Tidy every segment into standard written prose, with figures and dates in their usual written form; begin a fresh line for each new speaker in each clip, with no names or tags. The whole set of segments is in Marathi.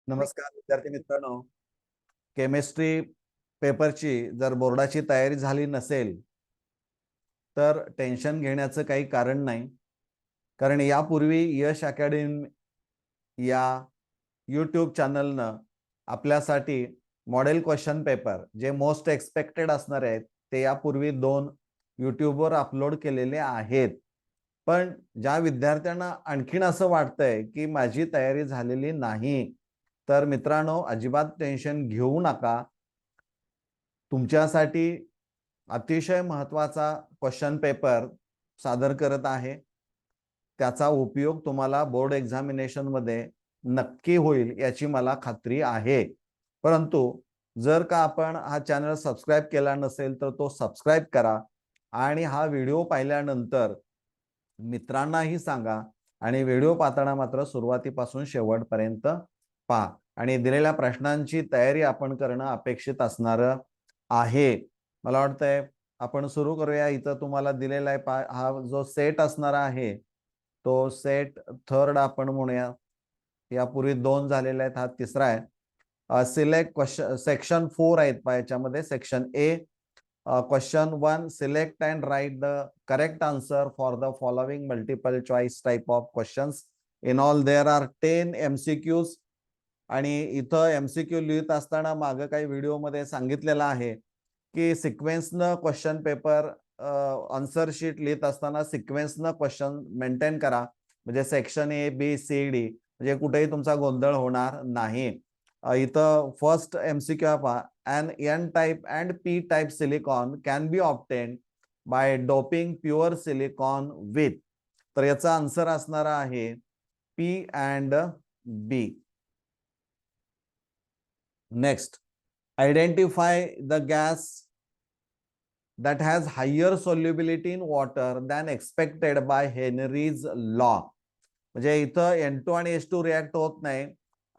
नमस्कार विद्यार्थी मित्रांनो. केमिस्ट्री पेपरची जर बोर्डाची तयारी झाली नसेल तर टेन्शन घेण्याचं काही कारण नाही. कारण यापूर्वी यश अकॅडमी या यूट्यूब चॅनलनं आपल्यासाठी मॉडेल क्वेश्चन पेपर जे मोस्ट एक्सपेक्टेड असणार आहेत ते यापूर्वी 2 यूट्यूबवर अपलोड केलेले आहेत. पण ज्या विद्यार्थ्यांना आणखीन असं वाटतंय की माझी तयारी झालेली नाही, तर मित्रांनो अजिबात टेन्शन घेऊ नका. तुमच्यासाठी अतिशय महत्त्वाचा क्वेश्चन पेपर सादर करत आहे. त्याचा उपयोग तुम्हाला बोर्ड एक्झामिनेशनमध्ये नक्की होईल याची मला खात्री आहे. परंतु जर का आपण हा चॅनल सबस्क्राईब केला नसेल तर तो सबस्क्राईब करा आणि हा व्हिडिओ पाहिल्यानंतर मित्रांनाही सांगा आणि व्हिडिओ पाहताना मात्र सुरुवातीपासून शेवटपर्यंत पहा आणि दिलेल्या प्रश्नांची तयारी आपण करणं अपेक्षित असणारं आहे. मला वाटतंय आपण सुरू करूया. इथं तुम्हाला दिलेला आहे हा जो सेट असणार आहे तो सेट थर्ड आपण म्हणूया. यापूर्वी 2 झालेले आहेत, हा तिसरा आहे. सिलेक्ट क्वेश्चन सेक्शन 4 आहेत पहा याच्यामध्ये. Section A question 1 select and write the correct answer for the following multiple choice type of questions. In all there are 10 MCQs आणि इथं एमसीक्यू लिहित असताना मागे काही व्हिडिओमध्ये सांगितलेलं आहे की सिक्वेन्सनं क्वेश्चन पेपर आन्सर शीट लिहित असताना सिक्वेन्सनं क्वेश्चन मेंटेन करा. म्हणजे section A B C D म्हणजे कुठेही तुमचा गोंधळ होणार नाही. इथं फर्स्ट एमसीक्यू पहा. An N type and P type silicon can be obtained by doping pure silicon with. तर याचा आन्सर असणार आहे P and B. Next, identify the gas that has higher solubility in water than expected by Henry's law. म्हणजे इथं N2 आणि H2 रिॲक्ट होत नाही.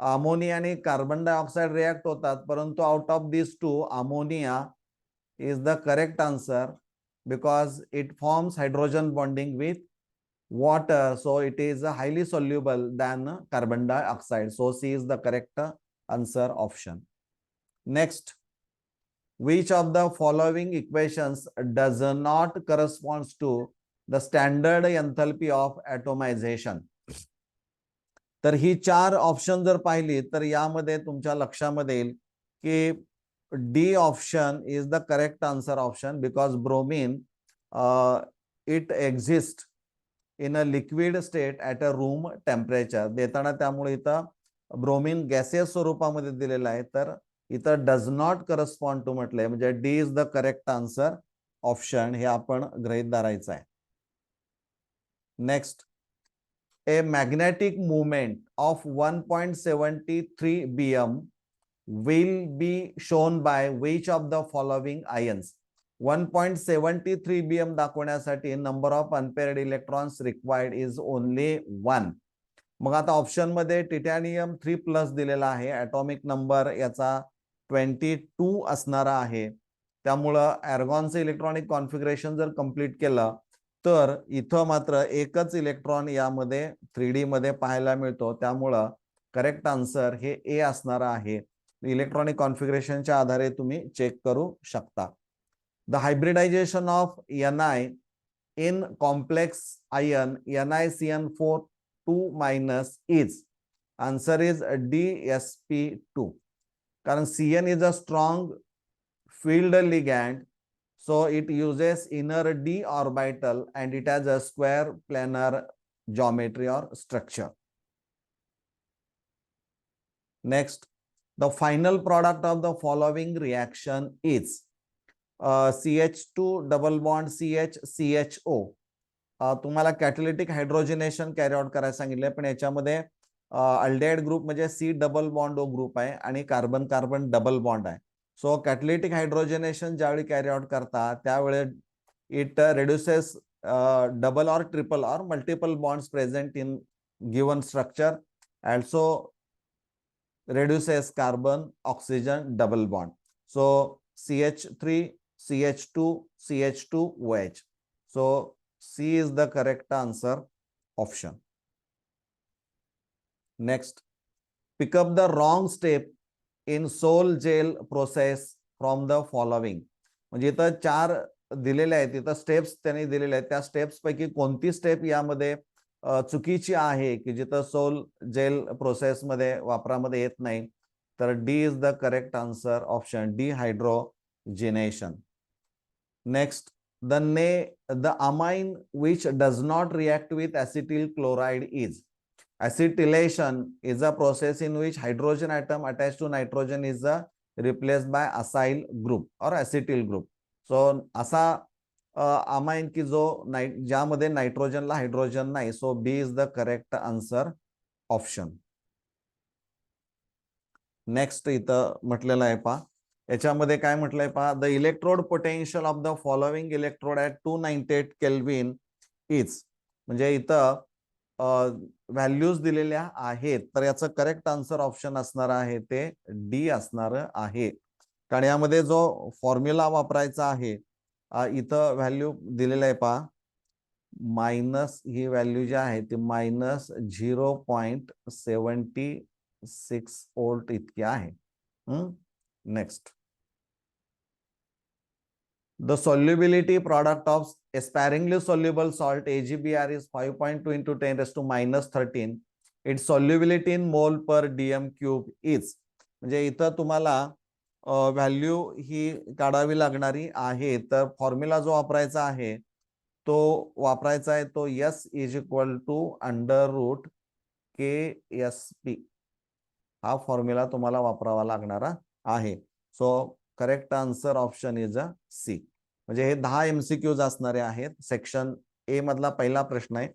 अमोनिया आणि कार्बन डायऑक्साइड रिॲक्ट होतात, परंतु out of this two ammonia is the correct answer because it forms hydrogen bonding with water, so it is highly soluble than carbon dioxide. So C is the correct answer option. Next, which of the following equations does not correspond to the standard enthalpy of atomization? तर ही 4 ऑप्शन जर पाहिली तर यामध्ये तुमच्या लक्षामध्ये येईल की D option is the correct answer option because bromine it exist in a liquid state at a room temperature देताना, त्यामुळे इथं ब्रोमीन गॅसियस स्वरूपामध्ये दिलेलं आहे. तर इथं डज नॉट करस्पॉन्ड टू म्हटलंय म्हणजे D is the correct answer option हे आपण गृहीत धरायचं आहे. Next, a magnetic moment of 1.73 bm will be shown by which of the following ions? 1.73 bm दाखवण्यासाठी number of unpaired electrons required is only 1. मग आता ऑप्शन मध्ये टिटॅनियम 3+ दिलेला आहे. ॲटॉमिक नंबर याचा 22 असणारा आहे. त्यामुळं आर्गॉनचं इलेक्ट्रॉनिक कॉन्फिगरेशन जर कंप्लीट केलं तर इथं मात्र एकच इलेक्ट्रॉन यामध्ये 3D मध्ये पाहायला मिळतो. त्यामुळं करेक्ट आन्सर हे ए असणार आहे. इलेक्ट्रॉनिक कॉन्फिगरेशनच्या आधारे तुम्ही चेक करू शकता. The hybridisation of Ni in complex ion NiCN4 2- is. Answer is DsP2. कारण Cn is a strong field ligand, so it uses inner d orbital and it has a square planar geometry or structure. Next, the final product of the following reaction is CH2 double bond CH CHO. तुम्हाला कॅटलिटिक हायड्रोजनेशन कॅरी आउट करायला सांगितलंय, पण याच्यामध्ये अल्डेहाइड ग्रुप म्हणजे C double bond O group आहे आणि कार्बन कार्बन डबल बॉन्ड आहे. सो कॅटलिटिक हायड्रोजनेशन ज्यावेळी कॅरी आउट करता त्यावेळी it reduces double or triple or multiple bonds present in given structure, also reduces carbon oxygen double bond. So CH3 CH2 CH2 OH. So C is the correct answer option. Next, pick up the wrong step in sol gel process from the following. म्हणजे इथं 4 दिलेले आहेत, इथं स्टेप्स त्यांनी दिलेले आहेत. त्या स्टेप्स पैकी कोणती स्टेप यामध्ये चुकीची आहे की जिथं सोल जेल प्रोसेसमध्ये वापरामध्ये येत नाही. तर D is the correct answer, option D, hydrogenation. Next, the amine which does not react with acetyl chloride is. Acetylation is a process in which hydrogen atom attached to nitrogen is replaced by acyl group or acetyl group. So असा अमाइन की जो ज्यामध्ये नायट्रोजनला हायड्रोजन नाही. So B is the correct answer, option. Next इथं म्हटलेलं आहे पहा, याच्यामध्ये काय म्हटलंय पहा, the electrode potential of the following electrode at 298 kelvin is. म्हणजे इथं व्हॅल्यूज दिलेल्या आहेत. तर याचं करेक्ट आन्सर ऑप्शन असणार आहे ते डी असणार आहे. कारण यामध्ये जो फॉर्म्युला वापरायचा आहे, इथं व्हॅल्यू दिलेला आहे पहा, मायनस ही व्हॅल्यू जी आहे ती मायनस 0.76 वोल्ट इतकी आहे. Next, the solubility product of sparingly soluble salt AgBr is 5.2 into 10 raised to minus 13. Its solubility in mole per dm cube is. म्हणजे इथं तुम्हाला व्हॅल्यू ही काढावी लागणारी आहे. तर फॉर्म्युला जो वापरायचा आहे तो वापरायचा आहे तो S is equal to under root KSP. हा फॉर्म्युला तुम्हाला वापरावा लागणारा आहे. So correct answer option is a C. म्हणजे हे 10 MCQs असणारे आहेत. सेक्शन ए मधला पहिला प्रश्न आहे.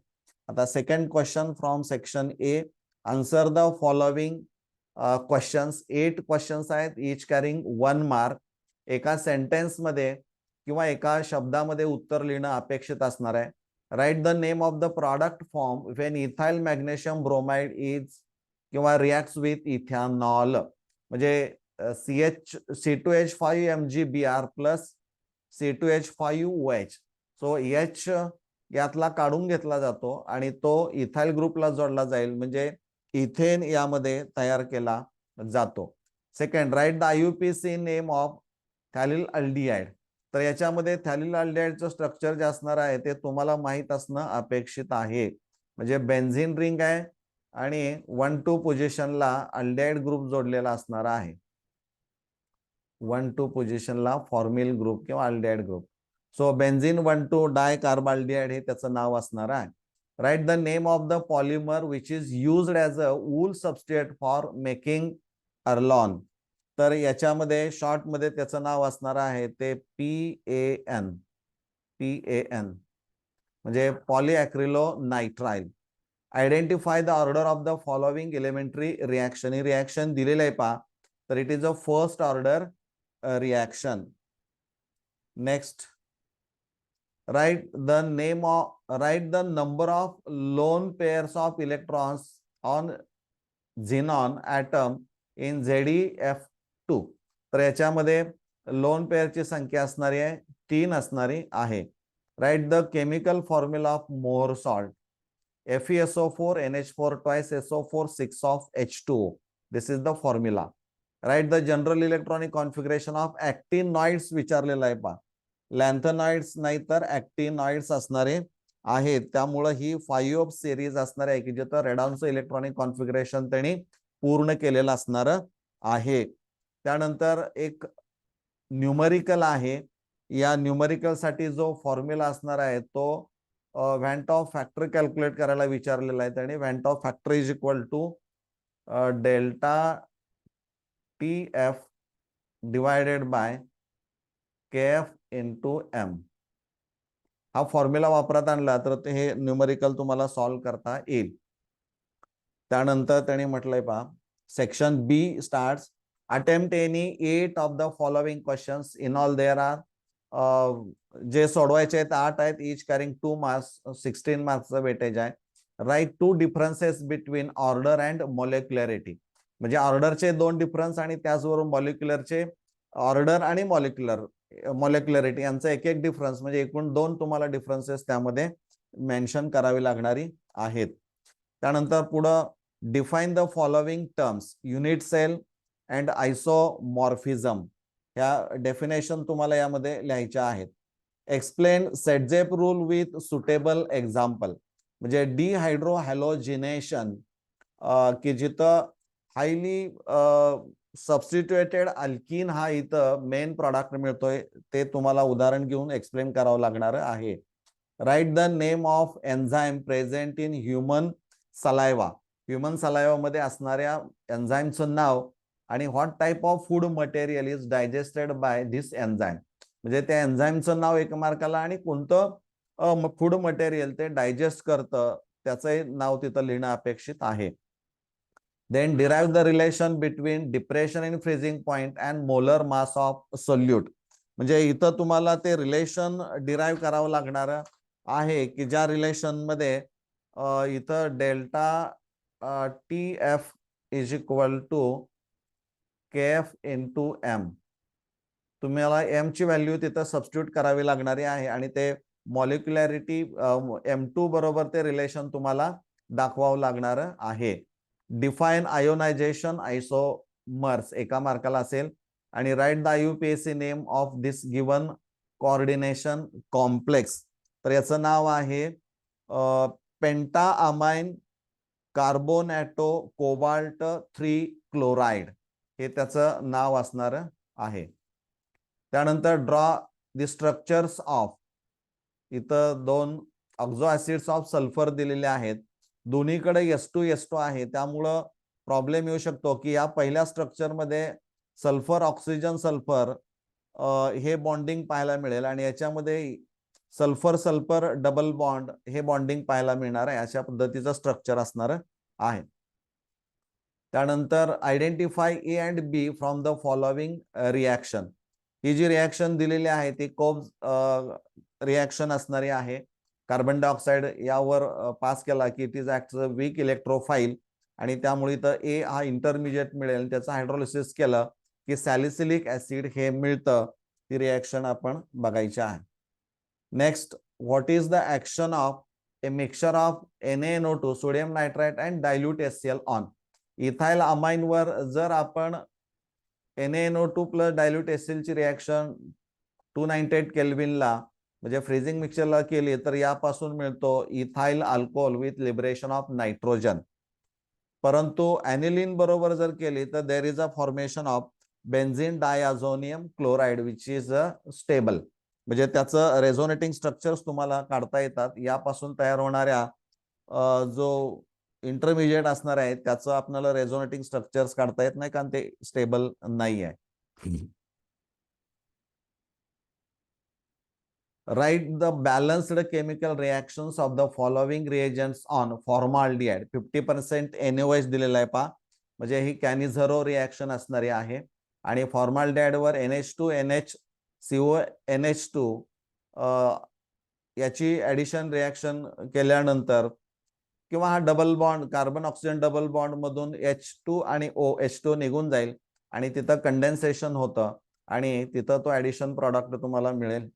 आता second question from section A. Answer the following questions. 8 questions आहेत, इच कॅरिंग 1 मार्क. एका सेंटेन्स मध्ये किंवा एका शब्दामध्ये उत्तर लिहिणं अपेक्षित असणार आहे. Write the name of the product form when ethyl magnesium bromide is किंवा रिॲक्ट्स विथ इथेनॉल. म्हणजे C2H5 MgBr plus C2H5OH. So H यातला काढून घेतला जातो आणि तो इथाइल ग्रुपला जोडला जाईल, म्हणजे इथेन यामध्ये तयार केला जातो. Second, write the IUPAC name of phthalyl aldehyde. तर याच्यामध्ये थॅलिल अल्डिहाइडचं स्ट्रक्चर जे असणार आहे ते तुम्हाला माहित असणं अपेक्षित आहे. म्हणजे बेन्झिन रिंग आहे आणि 1-2 पोझिशनला अल्डिहाइड ग्रुप जोडलेला असणार आहे. 1-2 पोझिशनला फॉर्मिल ग्रुप किंवा aldehyde group. So benzene 1-2 di carbaldehyde हे त्याचं नाव असणार आहे. Write the name of the polymer which is used as a wool substrate for making Orlon. तर याच्यामध्ये शॉर्ट मध्ये त्याचं नाव असणार आहे ते PAN. म्हणजे polyacrylonitrile. Identify the order of the following elementary reaction. ही रिॲक्शन दिलेलं आहे पहा, तर it is a first order reaction. Next, write the number of lone pairs of electrons on xenon atom in ZeF2. तर याच्यामध्ये लोन पेअरची संख्या असणारी आहे 3 असणारी आहे. Write the chemical formula of mower salt. FeSO4 NH4 twice SO4 6 of H2O. This is the formula. Write the general electronic configuration of actinoids विचारलेला आहे पहा. लॅन्थेनॉइड्स नाही तर ऍक्टिनॉइड्स असणारे आहेत. त्यामुळे ही 5 सिरीज असणार आहे की जिथं रेडॉनचं इलेक्ट्रॉनिक कॉन्फिगरेशन त्यांनी पूर्ण केलेलं असणार आहे. त्यानंतर एक न्यूमरिकल आहे. या न्यूमरिकल साठी जो फॉर्म्युला असणार आहे तो व्हॅन्ट ऑफ फॅक्टर कॅल्क्युलेट करायला विचारलेला आहे त्याने. Van't Hoff factor is equal to delta TF divided by KF into M. हा फॉर्म्युला वापरात आणला तर हे न्यूमरिकल तुम्हाला सॉल्व्ह करता येईल. त्यानंतर त्याने म्हटलंय पहा, section B starts. Attempt any 8 of the following questions. In all there are जे सोडवायचे आहेत 8 आहेत, इच कॅरिंग 2 मार्क्स, 16 मार्क्सचं वेटेज आहे. Write 2 differences between order and molecularity. म्हणजे ऑर्डरचे 2 डिफरन्स आणि त्याचबरोबर मॉलिक्युलरचे ऑर्डर आणि मॉलिक्युलरिटी यांचा एक डिफरन्स, म्हणजे एकूण 2 तुम्हाला डिफरन्सेस त्यामध्ये मेन्शन करावी लागणारी आहेत. त्यानंतर पुढं define the following terms, unit cell and isomorphism. ह्या डेफिनेशन तुम्हाला यामध्ये लिहायच्या आहेत. Explain Saytzeff rule with suitable example. म्हणजे डिहायड्रोहॅलोजिनेशन, की जिथं हायली सबस्टिट्युएटेड अल्कीन हा इथं मेन प्रॉडक्ट मिळतोय, ते तुम्हाला उदाहरण घेऊन एक्सप्लेन करावं लागणार आहे. Write the name of enzyme present in human saliva. Human saliva मध्ये असणाऱ्या एन्झाईमचं नाव आणि what type of food material is digested by this enzyme. म्हणजे त्या एन्झाईमचं नाव एक मार्काला आणि कोणतं फूड मटेरियल ते डायजेस्ट करतं त्याचं नाव तिथं लिहिणं अपेक्षित आहे. Then derive the relation between depression in freezing point and molar mass of solute. म्हणजे इथं तुम्हाला ते रिलेशन डिराईव्ह करावं लागणार आहे की ज्या रिलेशन मध्ये इथं delta T F is equal to K F into M. तुम्हाला एम ची व्हॅल्यू तिथं सबस्टिट्यूट करावी लागणारी आहे आणि ते मॉलिक्युलॅरिटी M2 बरोबर ते रिलेशन तुम्हाला दाखवावं लागणार आहे. डिफाईन आयोनायझेशन आयसोमर्स एका मार्काला असेल. आणि right the IUPAC name of this given coordination complex. तर याचं नाव आहे पेंटा अमाइन कार्बोनॅटो कोबाल्ट 3 क्लोराइड, हे त्याचं नाव असणार आहे. त्यानंतर ड्रॉ द स्ट्रक्चर्स ऑफ, इथं 2 ऑक्झो ऍसिड्स ऑफ सल्फर दिलेले आहेत. दोन्हीकडे S2 आहे, त्यामुळं प्रॉब्लेम येऊ शकतो की या पहिल्या स्ट्रक्चर मध्ये सल्फर ऑक्सिजन सल्फर हे बॉन्डिंग पाहायला मिळेल आणि याच्यामध्ये सल्फर सल्फर डबल बॉन्ड हे बॉन्डिंग पाहायला मिळणार आहे. अशा पद्धतीचं स्ट्रक्चर असणार आहे. त्यानंतर identify A and B from the following reaction. ही जी रिॲक्शन दिलेली आहे ती कोब्स रिॲक्शन असणारी आहे. कार्बन डायऑक्साईड यावर पास केला की it is act weak electrophile आणि त्यामुळे इथं ए हा इंटरमिजिएट मिळेल. त्याचं हायड्रोलिसिस केलं की सॅलिसिलिक ऍसिड हे मिळतं. ती रिॲक्शन आपण बघायची आहे. Next, what is the action of a mixture of NaNO2 sodium nitrite and dilute HCl on. Ethyl amine वर जर आपण NaNO2 प्लस डायल्यूट HCl ची रिॲक्शन 298 केल्विनला म्हणजे फ्रीजिंग मिक्सरला केली तर यापासून मिळतो ethyl alcohol with liberation of nitrogen. परंतु ॲनिलीन बरोबर जर केली तर there is a formation of benzene diazonium chloride which is stable. म्हणजे त्याचं रेझोनेटिंग स्ट्रक्चर्स तुम्हाला काढता येतात. यापासून तयार होणाऱ्या जो इंटरमिजिएट असणार आहे त्याचं आपल्याला रेझोनेटिंग स्ट्रक्चर्स काढता येत नाही कारण ते स्टेबल नाही आहे. Write the balanced chemical reactions of the following reagents on formaldehyde. 50% NaOH दिलेला आहे पहा, म्हणजे ही कॅनिझरो रिॲक्शन असणारी आहे. आणि फॉर्माल्डिहाइड वर NH2NH याची ऍडिशन रिॲक्शन केल्यानंतर किंवा हा double bond carbon oxygen double bond मधून H2 आणि OH2 निघून जाईल आणि तिथं कंडेन्सेशन होतं आणि तिथं तो ऍडिशन प्रॉडक्ट तुम्हाला मिळेल.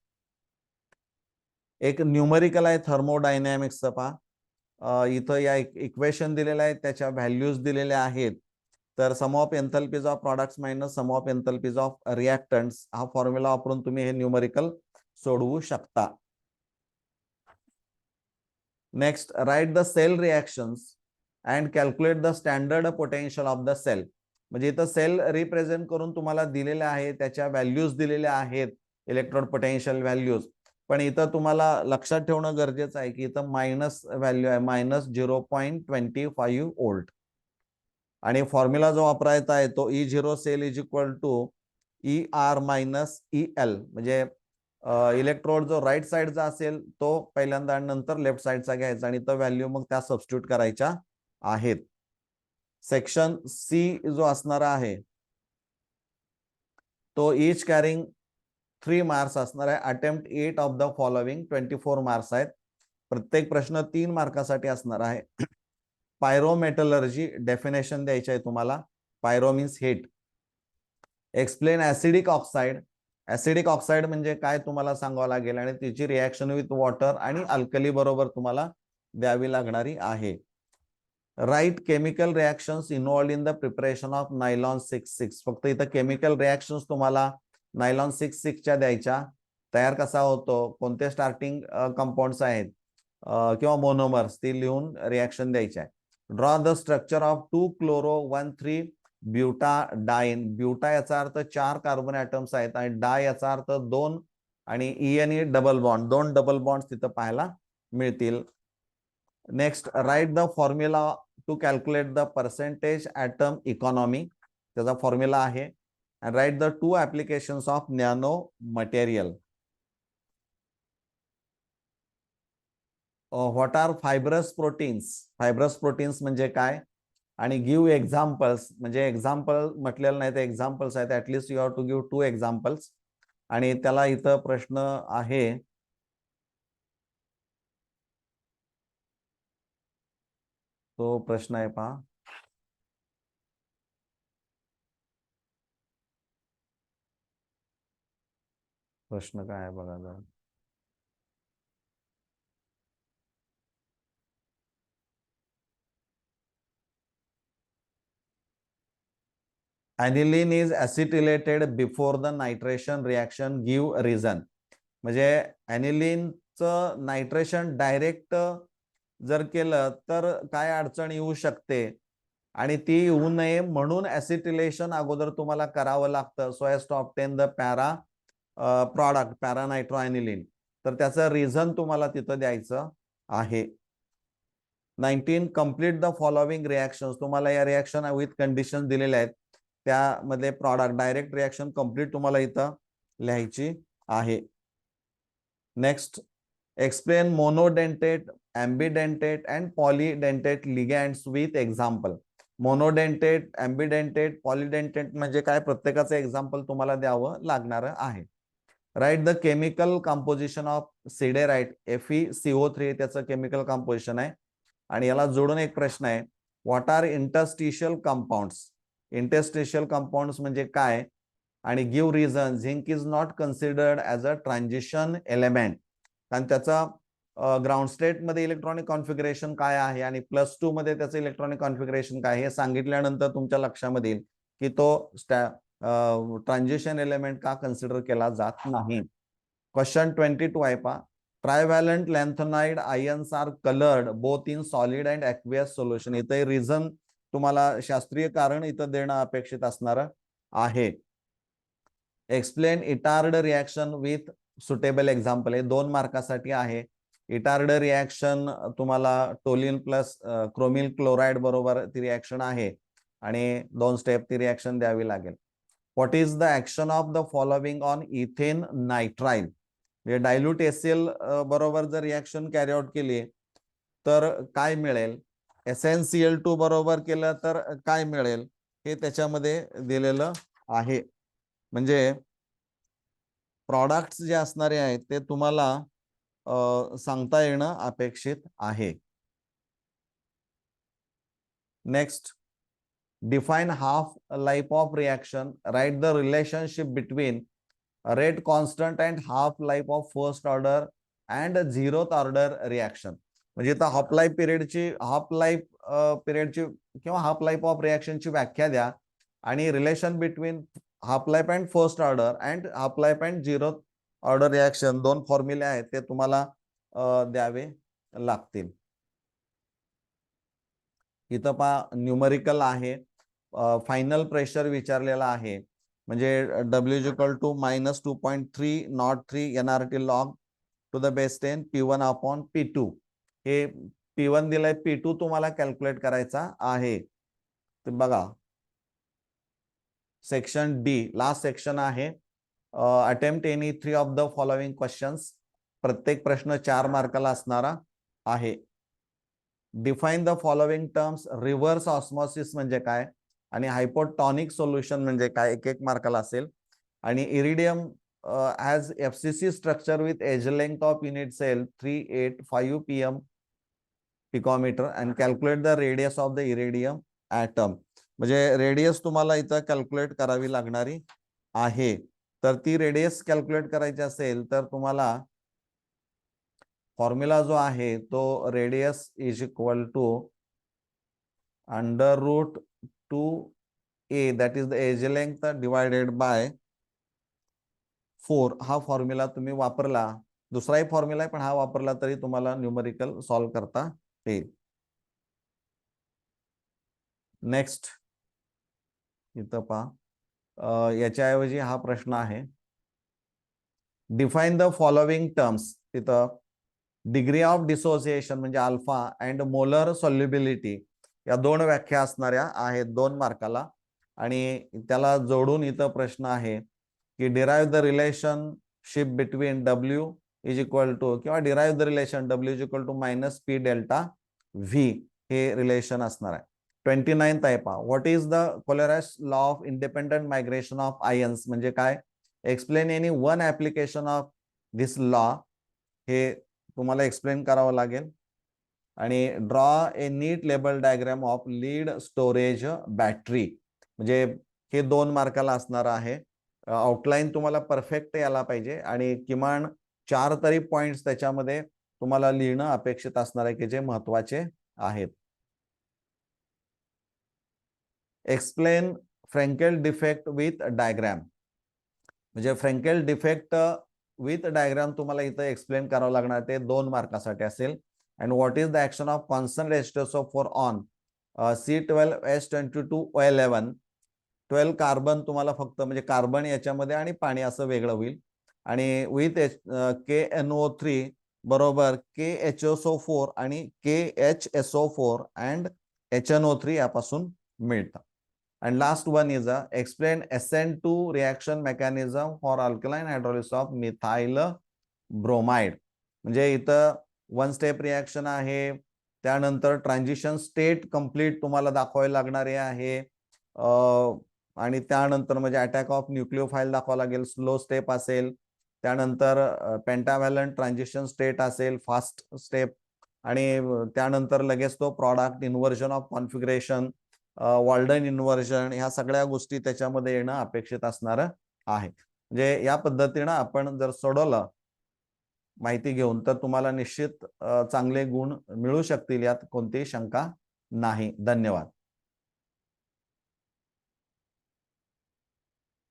एक न्यूमरिकल आहे थर्मोडायनॅमिक्सचं पहा. इथं या इक्वेशन दिलेलं आहे, त्याच्या व्हॅल्यूज दिलेल्या आहेत. तर sum of enthalpies of products minus sum of enthalpies of reactants हा फॉर्म्युला वापरून तुम्ही हे न्यूमरिकल सोडवू शकता. Next, write the cell reactions and calculate the standard potential of the cell. म्हणजे इथं सेल रिप्रेझेंट करून तुम्हाला दिलेल्या आहे, त्याच्या व्हॅल्यूज दिलेल्या आहेत, इलेक्ट्रोड पोटेन्शियल व्हॅल्यूज. पण इथं तुम्हाला लक्षात ठेवणं गरजेचं आहे की इथं मायनस व्हॅल्यू आहे, -0.25 व्होल्ट. आणि फॉर्म्युला जो वापरायचा आहे तो E0 cell is equal to ER minus EL. म्हणजे इलेक्ट्रोड जो राईट साईडचा असेल तो पहिल्यांदा आणि नंतर लेफ्ट साईडचा घ्यायचा आणि तो व्हॅल्यू मग त्या सबस्टिट्यूट करायच्या आहेत. सेक्शन सी जो असणार आहे तो इच कॅरिंग 3 मार्क्स असणार आहे. Attempt 8 of the following 24 marks आहेत. प्रत्येक प्रश्न 3 मार्कासाठी असणार आहे. पायरोमेटलर्जी डेफिनेशन द्यायची आहे तुम्हाला. Pyro means heat. Explain acidic oxide. Acidic oxide म्हणजे काय तुम्हाला सांगावं लागेल आणि तिची रिॲक्शन विथ वॉटर आणि अल्कली बरोबर तुम्हाला द्यावी लागणारी आहे. Write chemical reactions involved in the preparation of nylon 6,6. फक्त इथं केमिकल रिॲक्शन्स तुम्हाला नायलॉन 6,6च्या द्यायच्या. तयार कसा होतो, कोणते स्टार्टिंग कंपाऊंड्स आहेत किंवा मोनोमर्स ती लिहून रिॲक्शन द्यायची आहे. Draw the structure of 2-chloro-1,3 ब्युटाडाइन. ब्युटा याचा अर्थ 4 कार्बन ॲटम्स आहेत आणि डाय याचा अर्थ 2 आणि ENE double bond, 2 double bond तिथं पाहायला मिळतील. Next, write the formula to calculate the percentage atom economy. त्याचा फॉर्म्युला आहे. And write the 2 applications of nano material. What are fibrous proteins. Fibrous proteins म्हणजे काय आणि गिव्ह एक्झाम्पल्स. म्हणजे एक्झाम्पल म्हटलेलं नाही तर एक्झाम्पल्स आहेत. At least you have to give 2 examples. आणि त्याला इथं प्रश्न आहे, तो प्रश्न आहे पहा. प्रश्न काय आहे बघा जरा. aniline is acetylated before the nitration reaction, give reason. म्हणजे aniline नायट्रेशन डायरेक्ट जर केलं तर काय अडचण येऊ शकते आणि ती येऊ नये म्हणून ऍसिटिलेशन अगोदर तुम्हाला करावं लागतं. So as to obtain the para product paranitroaniline. तर त्याचं रिझन तुम्हाला तिथं द्यायचं आहे. 19 कंप्लीट द फॉलोविंग रिॲक्शन्स. तुम्हाला या रिॲक्शन विथ कंडिशन दिलेल्या आहेत, त्यामध्ये प्रॉडक्ट डायरेक्ट रिॲक्शन कंप्लीट तुम्हाला इथं लिहायची आहे. Next, explain monodentate, ambidentate and polydentate ligands with example. Monodentate, ambidentate, polydentate म्हणजे काय, प्रत्येकाचं एक्झाम्पल तुम्हाला द्यावं लागणार आहे. Write the chemical composition of siderite. FeCO3 त्याचं केमिकल कंपोजिशन आहे. आणि याला जोडून एक प्रश्न आहे, what are interstitial compounds. Interstitial compounds म्हणजे काय आणि give reason. Zinc is not considered as a transition element. कारण त्याचा ग्राउंड स्टेट मध्ये इलेक्ट्रॉनिक कॉन्फिगरेशन काय आहे आणि +2 मध्ये त्याचं इलेक्ट्रॉनिक कॉन्फिगरेशन काय हे सांगितल्यानंतर तुमच्या लक्षामध्ये येईल की तो ट्रान्झिशन एलिमेंट का कन्सिडर केला जात नाही. क्वेश्चन 22 आहे पहा. Trivalent lanthanoid ions are coloured both in solid and aqueous solution. इथे रिझन तुम्हाला शास्त्रीय कारण इथं देणं अपेक्षित असणार आहे. Explain Etard reaction with suitable example. हे 2 मार्कासाठी आहे. इटार्ड रिॲक्शन तुम्हाला टोलिन प्लस क्रोमिल क्लोराइड बरोबर ती रिॲक्शन आहे आणि 2 स्टेप ती रिॲक्शन द्यावी लागेल. What is the action of the following on ethane nitrile. म्हणजे डायल्यूट HCl बरोबर जर रिॲक्शन कॅरी आउट केली तर काय मिळेल, SnCl2 बरोबर केलं तर काय मिळेल, हे त्याच्यामध्ये दिलेलं आहे. म्हणजे प्रॉडक्ट्स जे असणारे आहेत ते तुम्हाला सांगता येणं अपेक्षित आहे. Next, define half life of reaction. Write the relationship between rate constant and half life of first order and 0th order reaction. म्हणजे इथं हाफ लाईफ पिरियडची किंवा हाफ लाईफ ऑफ रिॲक्शनची व्याख्या द्या आणि relation between half life and first order and half life and 0th order reaction, 2 फॉर्म्युले आहेत ते तुम्हाला द्यावे लागतील. इथं पहा न्यूमरिकल आहे, फायनल प्रेशर विचारलेला आहे. म्हणजे W=-2.303 nRT log to the base 10 P1/P2. हे P1 दिलंय, P2 तुम्हाला कॅल्क्युलेट करायचा आहे. तर बघा सेक्शन डी लास्ट सेक्शन आहे. Attempt any 3 of the following questions. प्रत्येक प्रश्न 4 मार्काला असणारा आहे. Define the following terms. Reverse osmosis म्हणजे काय आणि हायपोटॉनिक सोल्युशन म्हणजे काय, 1 मार्काला असेल. आणि iridium has FCC structure with edge length of unit cell 385 PM picometre and calculate the radius of the iridium atom. म्हणजे रेडियस तुम्हाला इथं कॅल्क्युलेट करावी लागणारी आहे. तर ती रेडियस कॅल्क्युलेट करायची असेल तर तुम्हाला फॉर्म्युला जो आहे तो radius is equal to under root 2a that is the edge length divided by 4 हा फॉर्म्युला तुम्ही वापरला, दुसराही फॉर्म्युला आहे पण हा वापरला तरी तुम्हाला न्यूमरिकल सॉल्व्ह करता येईल. नेक्स्ट इथं पहा, याच्याऐवजी हा प्रश्न आहे, डिफाईन द फॉलोविंग टर्म्स. तिथं डिग्री ऑफ डिसोसिएशन म्हणजे अल्फा अँड मोलर सॉल्युबिलिटी या दोन व्याख्या असणाऱ्या आहेत 2 मार्काला. आणि त्याला जोडून इथं प्रश्न आहे की derive the relationship between W is equal to किंवा derive the relation W is equal to minus P delta V हे रिलेशन असणार आहे. 29th आहे पहा, what is the Kohlrausch law of independent migration of ions म्हणजे काय, explain any one application of this law, हे तुम्हाला एक्सप्लेन करावं लागेल. आणि draw a neat label diagram of lead storage battery म्हणजे हे 2 मार्काला असणार आहे. आउटलाईन तुम्हाला परफेक्ट यायला पाहिजे आणि किमान 4 तरी पॉइंट्स त्याच्यामध्ये तुम्हाला लिहिणं अपेक्षित असणार आहे की जे महत्वाचे आहेत. Explain Frenkel defect with diagram म्हणजे फ्रँकेल डिफेक्ट विथ डायग्राम तुम्हाला इथं एक्सप्लेन करावं लागणार, ते 2 मार्कासाठी असेल. And what is the action of constant H2SO4 on C12H22O11. 12 carbon तुम्हाला फक्त म्हणजे कार्बन याच्यामध्ये आणि पाणी असं वेगळं होईल. आणि विथ KNO3 बरोबर KHSO4 आणि KHSO4 अँड HNO3 यापासून मिळतं. And last one is explain SN2 reaction mechanism for alkaline hydrolysis of methyl bromide. म्हणजे इथं 1 स्टेप रिॲक्शन आहे, त्यानंतर ट्रान्झिशन स्टेट कंप्लीट तुम्हाला दाखवायला लागणारे आहे. आणि त्यानंतर म्हणजे अटॅक ऑफ न्यूक्लिओफाईल दाखवावं लागेल, स्लो स्टेप असेल, त्यानंतर पेंटाव्हॅलंट ट्रान्झिशन स्टेट असेल, फास्ट स्टेप, आणि त्यानंतर लगेच तो product inversion of configuration, Walden inversion, ह्या सगळ्या गोष्टी त्याच्यामध्ये येणं अपेक्षित असणार आहे. म्हणजे या पद्धतीनं आपण जर सोडवलं माहिती घेऊन तर तुम्हाला निश्चित चांगले गुण मिळू शकतील, यात कोणतीही शंका नाही. धन्यवाद.